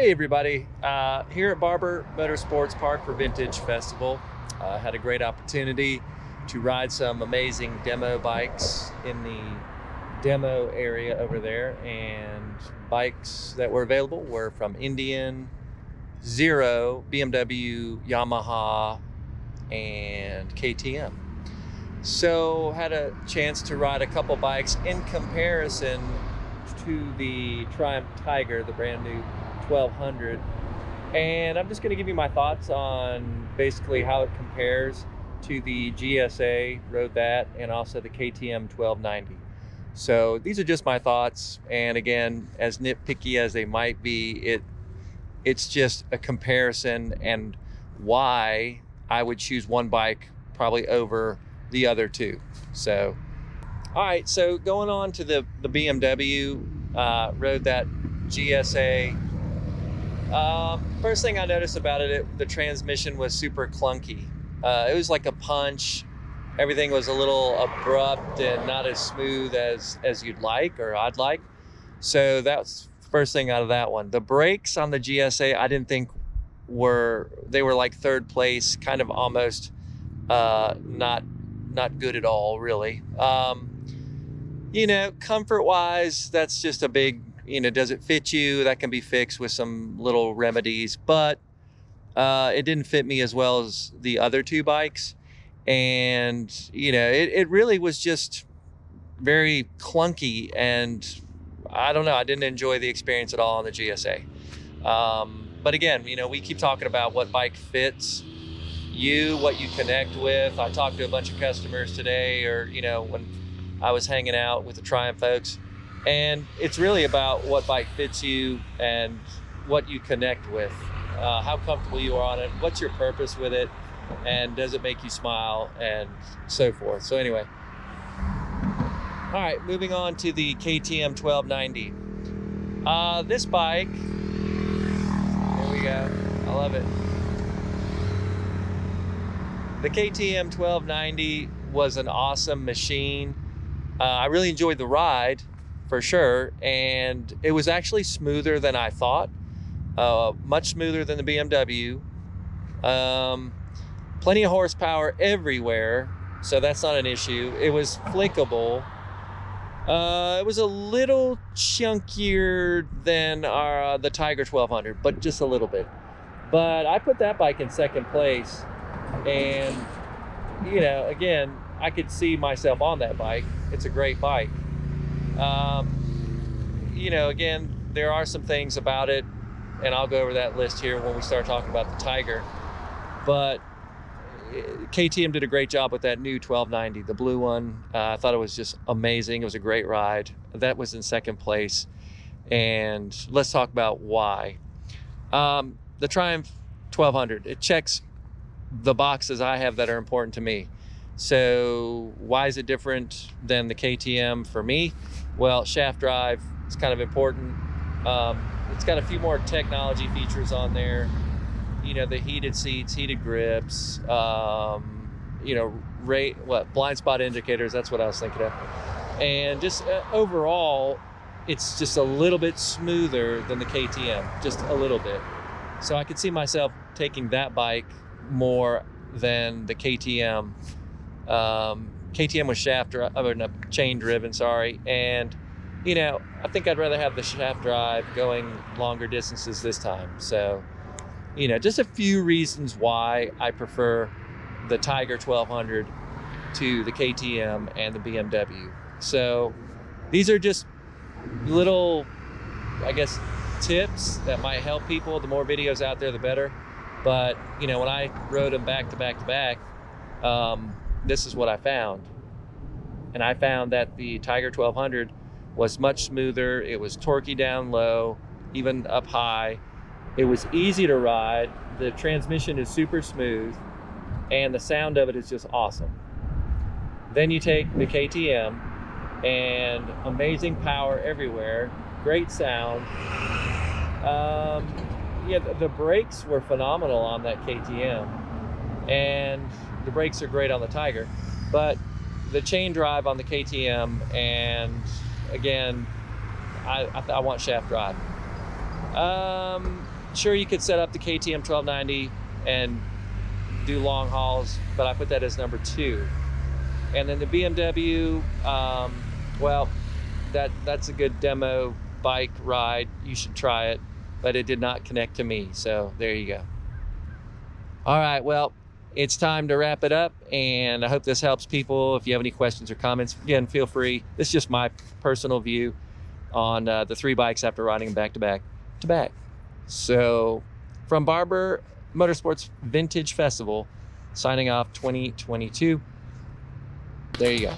Hey everybody, here at Barber Motorsports Park for Vintage Festival. Had a great opportunity to ride some amazing demo bikes in the demo area over there, and bikes that were available were from Indian, Zero, BMW, Yamaha, and KTM. So had a chance to ride a couple bikes in comparison to the Triumph Tiger, the brand new 1200, and I'm just going to give you my thoughts on basically how it compares to the GSA, rode that, and also the KTM 1290. So these are just my thoughts, and again, as nitpicky as they might be, it's just a comparison and why I would choose one bike probably over the other two. So all right, so going on to the BMW, rode that GSA. First thing I noticed about it, the transmission was super clunky. It was like a punch. Everything was a little abrupt and not as smooth as you'd like or I'd like. So that's the first thing out of that one. The brakes on the GSA, I didn't think they were like third place, kind of almost not good at all, really. Comfort wise, that's just a big, does it fit you? That can be fixed with some little remedies, but it didn't fit me as well as the other two bikes. And, it really was just very clunky, and I don't know, I didn't enjoy the experience at all on the GSA. But again, we keep talking about what bike fits you, what you connect with. I talked to a bunch of customers today, or, when I was hanging out with the Triumph folks, and it's really about what bike fits you and what you connect with, how comfortable you are on it, what's your purpose with it, and does it make you smile, and so forth. So anyway, all right, moving on to the KTM 1290. This bike, there we go, I love it. The KTM 1290 was an awesome machine. I really enjoyed the ride, for sure, and it was actually smoother than I thought, much smoother than the BMW. Plenty of horsepower everywhere, so that's not an issue. It was flickable. It was a little chunkier than the Tiger 1200, but just a little bit. But I put that bike in second place, and again, I could see myself on that bike. It's a great bike. Again, there are some things about it, and I'll go over that list here when we start talking about the Tiger. But KTM did a great job with that new 1290, the blue one. I thought it was just amazing. It was a great ride. That was in second place. And let's talk about why. The Triumph 1200, it checks the boxes I have that are important to me. So why is it different than the KTM for me? Well, shaft drive is kind of important. It's got a few more technology features on there. The heated seats, heated grips, blind spot indicators, that's what I was thinking of. And just overall, it's just a little bit smoother than the KTM, just a little bit. So I could see myself taking that bike more than the KTM. KTM was chain driven, sorry. And, I think I'd rather have the shaft drive going longer distances this time. So, just a few reasons why I prefer the Tiger 1200 to the KTM and the BMW. So these are just little, I guess, tips that might help people. The more videos out there, the better. But, when I rode them back to back to back, this is what I found. And I found that the Tiger 1200 was much smoother. It was torquey down low, even up high. It was easy to ride. The transmission is super smooth, and the sound of it is just awesome. Then you take the KTM, and amazing power everywhere, great sound. The brakes were phenomenal on that KTM, and the brakes are great on the Tiger, but the chain drive on the KTM, and again, I want shaft drive. Sure, you could set up the KTM 1290 and do long hauls, but I put that as number 2. And then the BMW, well, that's a good demo bike ride. You should try it, but it did not connect to me. So there you go. All right, well, it's time to wrap it up, and I hope this helps people. If you have any questions or comments, again, feel free. This is just my personal view on the 3 bikes after riding them back to back to back. So from Barber Motorsports Vintage Festival, signing off 2022. There you go.